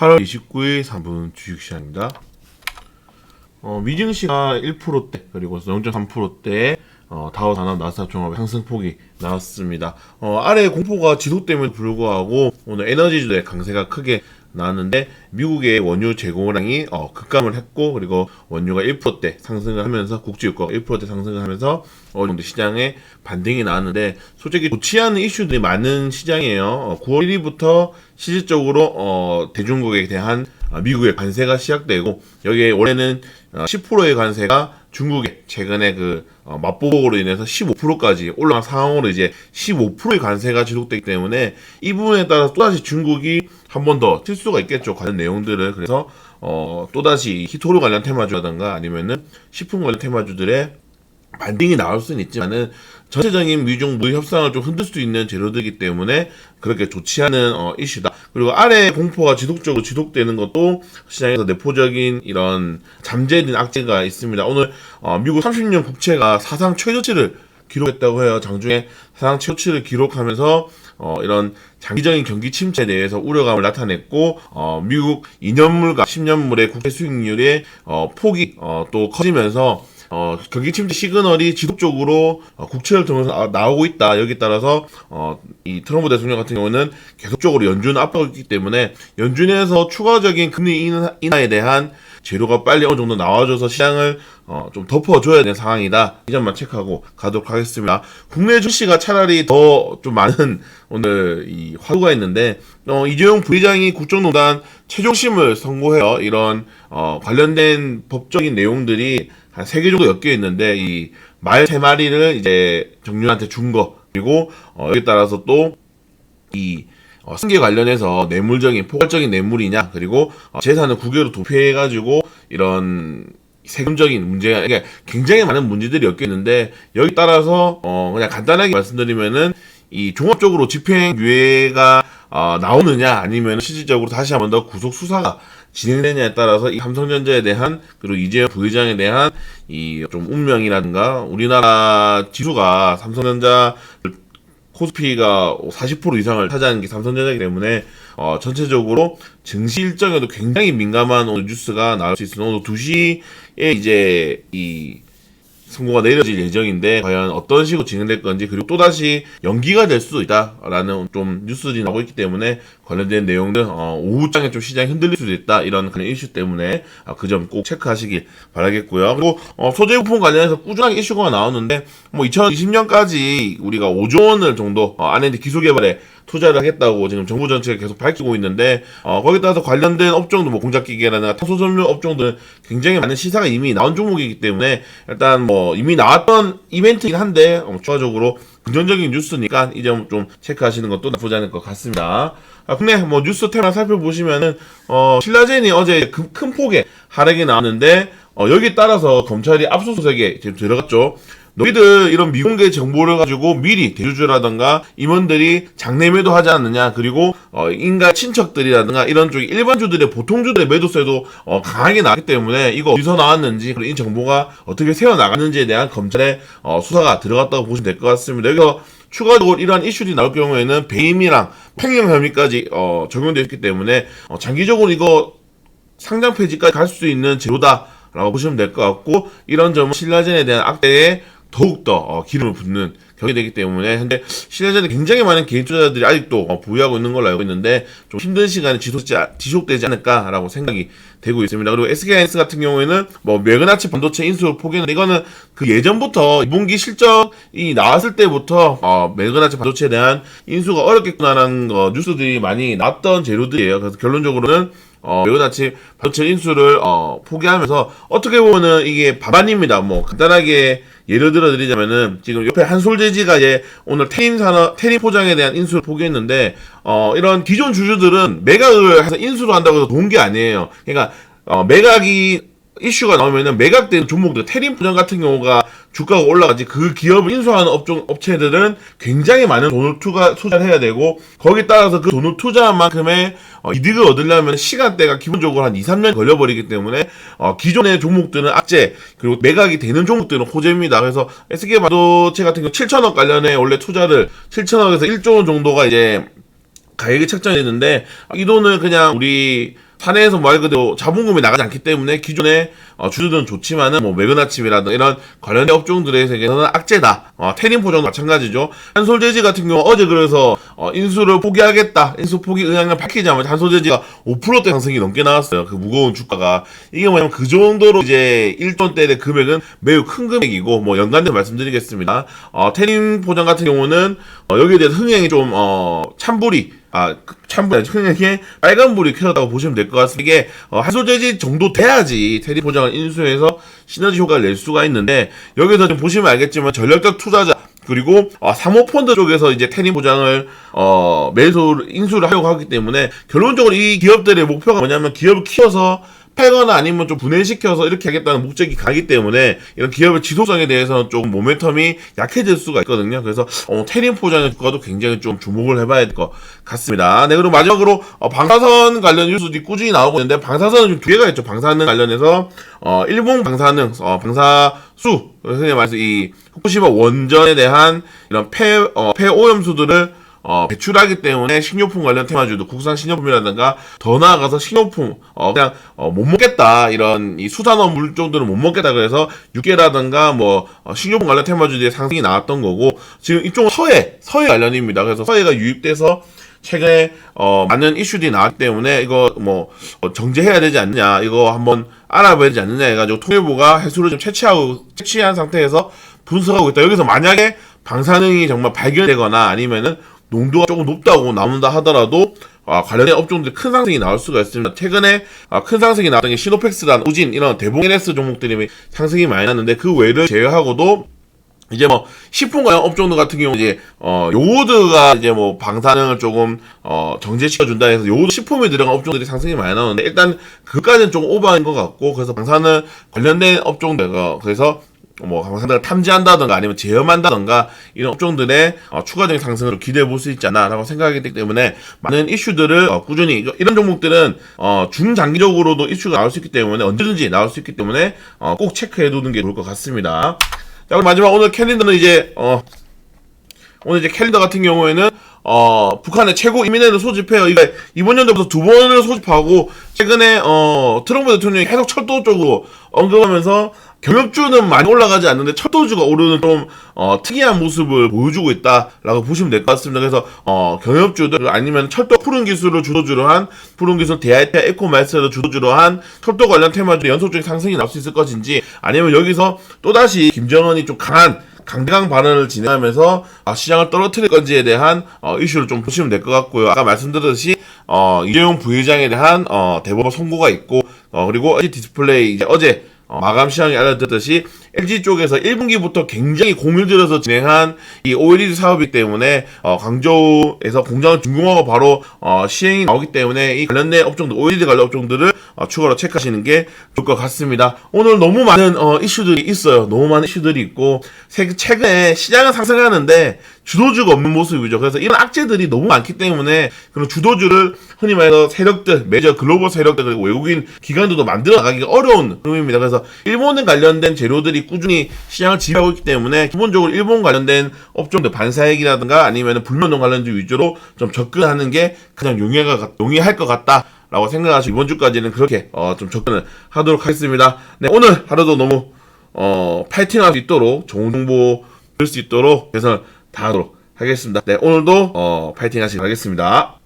8월 29일 3분 주식시장입니다. 미증시가 1%대 그리고 0.3%대 다우 산업 나스닥 종합의 상승폭이 나왔습니다. 아래 공포가 지속됨에도 불구하고 오늘 에너지주의 강세가 크게 나왔는데 미국의 원유 재고량이 급감을 했고, 그리고 원유가 1%대 상승을 하면서 국제유가가 1%대 상승을 하면서 어느 정도 시장에 반등이 나왔는데, 솔직히 좋지 않은 이슈들이 많은 시장이에요. 9월 1일부터 실질적으로 대중국에 대한 미국의 관세가 시작되고, 여기에 올해는 10%의 관세가 중국에 최근에 맞보복으로 인해서 15%까지 올라간 상황으로 이제 15%의 관세가 지속되기 때문에 이 부분에 따라서 또다시 중국이 한 번 더 칠 수가 있겠죠, 관련 내용들을. 그래서 또다시 히토류 관련 테마주라든가 아니면은 식품 관련 테마주들의 반등이 나올 수는 있지만은 전체적인 미중 무역 협상을 좀 흔들 수 있는 재료들이기 때문에 그렇게 좋지 않은 이슈다. 그리고 아래 공포가 지속적으로 지속되는 것도 시장에서 내포적인 이런 잠재된 악재가 있습니다. 오늘 미국 30년 국채가 사상 최저치를 기록했다고 해요. 장중에 사상 최저치를 기록하면서 이런 장기적인 경기 침체에 대해서 우려감을 나타냈고, 미국 2년물과 10년물의 국채 수익률의 폭이 또 커지면서 경기 침체 시그널이 지속적으로 국채를 통해서 나오고 있다. 여기에 따라서 이 트럼프 대통령 같은 경우는 계속적으로 연준을 압박하고 있기 때문에 연준에서 추가적인 금리 인하에 대한 재료가 빨리 어느 정도 나와줘서 시장을 좀 덮어줘야 되는 상황이다. 이 점만 체크하고 가도록 하겠습니다. 국내 주시가 차라리 더 좀 많은 오늘 이 화두가 있는데, 이재용 부회장이 국정농단 최종심을 선고해요. 이런 관련된 법적인 내용들이 한 3개 정도 엮여 있는데, 이 말 3마리를 이제 정유한테 준 거, 그리고 여기에 따라서 또 이 승계 관련해서 뇌물적인 포괄적인 뇌물이냐, 그리고 재산을 국외로 도피해가지고 이런 세금적인 문제가, 그러니까 굉장히 많은 문제들이 엮여 있는데, 여기 따라서 그냥 간단하게 말씀드리면은 이 종합적으로 집행유예가 나오느냐, 아니면 실질적으로 다시 한 번 더 구속 수사가 진행되냐에 따라서 이 삼성전자에 대한, 그리고 이재용 부회장에 대한 이 좀 운명이라든가, 우리나라 지수가 삼성전자 코스피가 40% 이상을 차지하는 게 삼성전자이기 때문에 전체적으로 증시 일정에도 굉장히 민감한 오늘 뉴스가 나올 수 있습니다. 오늘 2시에 이제 이 선고가 내려질 예정인데, 과연 어떤 식으로 진행될 건지, 그리고 또다시 연기가 될 수도 있다라는 좀 뉴스들이 나오고 있기 때문에 관련된 내용들 오후장에 좀 시장이 흔들릴 수도 있다, 이런 그런 이슈 때문에 그 점 꼭 체크하시길 바라겠고요. 그리고 소재부품 관련해서 꾸준하게 이슈가 나오는데, 2020년까지 우리가 5조 원을 정도 R&D 기술개발에 투자를 하겠다고 지금 정부 정책을 계속 밝히고 있는데, 거기에 따라서 관련된 업종도 탄소전력 탄소전력 업종들은 굉장히 많은 시사가 이미 나온 종목이기 때문에, 일단 이미 나왔던 이벤트이긴 한데 추가적으로 긍정적인 뉴스니까 이 점 좀 체크하시는 것도 나쁘지 않을 것 같습니다. 국내 뉴스 테마 살펴보시면은 신라젠이 어제 큰 폭의 하락이 나왔는데, 여기에 따라서 검찰이 압수수색에 지금 들어갔죠. 너희들 이런 미공개 정보를 가지고 미리 대주주라든가 임원들이 장내매도 하지 않느냐, 그리고 인가 친척들이라든가 이런 쪽이 일반주들의 보통주들의 매도세도 강하게 나왔기 때문에 이거 어디서 나왔는지, 그리고 이 정보가 어떻게 새어나갔는지에 대한 검찰의 수사가 들어갔다고 보시면 될 것 같습니다. 여기서 추가적으로 이러한 이슈들이 나올 경우에는 배임이랑 횡령 혐의까지 적용되어 있기 때문에 장기적으로 이거 상장 폐지까지 갈 수 있는 재료다라고 보시면 될 것 같고, 이런 점은 신라젠에 대한 악재에 더욱더 기름을 붓는 격이 되기 때문에 현재 신라젠에 굉장히 많은 개인 투자자들이 아직도 보유하고 있는 걸로 알고 있는데, 좀 힘든 시간이 지속되지 않을까라고 생각이 되고 있습니다. 그리고 SK하이닉스 같은 경우에는 매그나치 반도체 인수를 포기했는데, 이거는 그 예전부터 2분기 실적이 나왔을 때부터 매그나치 반도체에 대한 인수가 어렵겠구나라는 뉴스들이 많이 났던 재료들이에요. 그래서 결론적으로는 매그나치 반도체 인수를 포기하면서, 어떻게 보면은 이게 반반입니다. 간단하게 예를 들어 드리자면은, 지금 옆에 한솔재지가 이제 오늘 테린 포장에 대한 인수를 포기했는데, 이런 기존 주주들은 매각을 해서 인수를 한다고 해서 좋은 게 아니에요. 그러니까 매각이 이슈가 나오면은 매각된 종목들, 테린 포장 같은 경우가 주가가 올라가지, 그 기업을 인수하는 업체들은 굉장히 많은 돈을 투자를 해야 되고, 거기에 따라서 그 돈을 투자한 만큼의 이득을 얻으려면 시간대가 기본적으로 한 2-3년 걸려버리기 때문에 기존의 종목들은 악재, 그리고 매각이 되는 종목들은 호재입니다. 그래서 SK반도체 같은 경우 7천억 관련해 원래 투자를 7천억에서 1조 원 정도가 이제 가액이 책정이 됐는데, 이 돈을 그냥 우리 사내에서 말 그대로 자본금이 나가지 않기 때문에 기존의 주주들은 좋지만은 뭐 매그나칩이라든 이런 관련된 업종들의 세계에서는 악재다. 태닝 포장도 마찬가지죠. 한솔재지 같은 경우 어제 그래서 인수를 포기하겠다, 인수 포기 의향을 밝히자마자 한솔재지가 5%대 상승이 넘게 나왔어요. 그 무거운 주가가. 이게 뭐냐면 그 정도로 이제 1톤대의 금액은 매우 큰 금액이고, 뭐 연관된 말씀드리겠습니다. 태닝 포장 같은 경우는 여기에 대해서 흥행이 좀 찬불이 흥행에 빨간불이 켜졌다고 보시면 될 것 같습니다. 이게 한솔재지 정도 돼야지 테리 포장을 인수해서 시너지 효과를 낼 수가 있는데, 여기서 좀 보시면 알겠지만 전략적 투자자 그리고 사모펀드 쪽에서 이제 테니 보장을 인수를 하려고 하기 때문에, 결론적으로 이 기업들의 목표가 뭐냐면 기업을 키워서 팔거나 아니면 좀 분해시켜서 이렇게 하겠다는 목적이 가기 때문에 이런 기업의 지속성에 대해서는 조금 모멘텀이 약해질 수가 있거든요. 그래서 테린 포장의 주가도 굉장히 좀 주목을 해봐야 될 것 같습니다. 네, 그리고 마지막으로 방사선 관련 뉴스도 꾸준히 나오고 있는데, 방사선은 좀 두 개가 있죠. 방사능 관련해서 일본 방사능 방사수, 흔히 말해서 이 후쿠시마 원전에 대한 이런 폐오염수들을 배출하기 때문에 식료품 관련 테마주도 국산 식료품이라든가, 더 나아가서 식료품 그냥 못 먹겠다, 이런 이 수산업 물종들은 못 먹겠다 그래서 육개라든가 뭐 식료품 관련 테마주들의 상승이 나왔던 거고, 지금 이쪽은 서해 관련입니다. 그래서 서해가 유입돼서 최근에 많은 이슈들이 나왔기 때문에 이거 뭐 정제해야 되지 않느냐, 이거 한번 알아봐야 되지 않느냐 해가지고 통일부가 해수를 좀 채취한 상태에서 분석하고 있다. 여기서 만약에 방사능이 정말 발견되거나 아니면은 농도가 조금 높다고 나온다 하더라도 관련된 업종들이 큰 상승이 나올 수가 있습니다. 최근에 큰 상승이 나왔던 게 시노펙스란, 우진, 이런 대봉 NS 종목들이 상승이 많이 났는데, 그 외를 제외하고도 이제 뭐 식품 관련 업종들 같은 경우 이제 요오드가 이제 뭐 방사능을 조금 정제시켜준다 해서 요오드 식품에 들어간 업종들이 상승이 많이 나오는데, 일단 그까지는 좀 오버인 것 같고, 그래서 방사능 관련된 업종들, 그래서 뭐 방사능을 탐지한다던가 아니면 제어한다던가 이런 업종들의 추가적인 상승을 기대해 볼 수 있지 않나 라고 생각이 되기 때문에, 많은 이슈들을 꾸준히, 이런 종목들은 중장기적으로도 이슈가 나올 수 있기 때문에, 언제든지 나올 수 있기 때문에 꼭 체크해 두는 게 좋을 것 같습니다. 자, 그럼 마지막 오늘 캘린더는 이제 오늘 이제 캘린더 같은 경우에는 북한의 최고 이민회를 소집해요. 이게 이번 연도부터 두 번을 소집하고, 최근에 트럼프 대통령이 계속 철도 쪽으로 언급하면서 경협주는 많이 올라가지 않는데 철도주가 오르는 좀 특이한 모습을 보여주고 있다라고 보시면 될 것 같습니다. 그래서 경협주들 아니면 철도 푸른 기술을 주도주로 한 푸른 기술 DIT 에코마스를 주도주로 한 철도 관련 테마주의 연속적인 상승이 나올 수 있을 것인지, 아니면 여기서 또다시 김정은이 좀 강대강 발언을 진행하면서 시장을 떨어뜨릴 건지에 대한 이슈를 좀 보시면 될 것 같고요. 아까 말씀드렸듯이 이재용 부회장에 대한 대법원 선고가 있고, 그리고 LG 디스플레이 이제 어제 마감 시장이 알려졌듯이 LG 쪽에서 1분기부터 굉장히 공을 들여서 진행한 이 OLED 사업이기 때문에 광저우에서 공장을 준공하고 바로 시행이 나오기 때문에 이 관련된 업종들, OLED 관련 업종들을 추가로 체크하시는 게 좋을 것 같습니다. 오늘 너무 많은 이슈들이 있어요. 너무 많은 이슈들이 있고, 최근에 시장은 상승하는데 주도주가 없는 모습이죠. 그래서 이런 악재들이 너무 많기 때문에 그런 주도주를 흔히 말해서 세력들, 메이저 글로벌 세력들, 그리고 외국인 기관들도 만들어 나가기가 어려운 흐름입니다. 그래서 일본에 관련된 재료들이 꾸준히 시장을 지배하고 있기 때문에 기본적으로 일본 관련된 업종들, 반사액이라든가 아니면 불면동 관련주 위주로 좀 접근하는 게 가장 용이할 것 같다 라고 생각하시고, 이번 주까지는 그렇게 좀 접근을 하도록 하겠습니다. 네, 오늘 하루도 너무 파이팅할 수 있도록, 좋은 정보 들 수 있도록 최선을 다하도록 하겠습니다. 네, 오늘도 파이팅 하시기 바라겠습니다.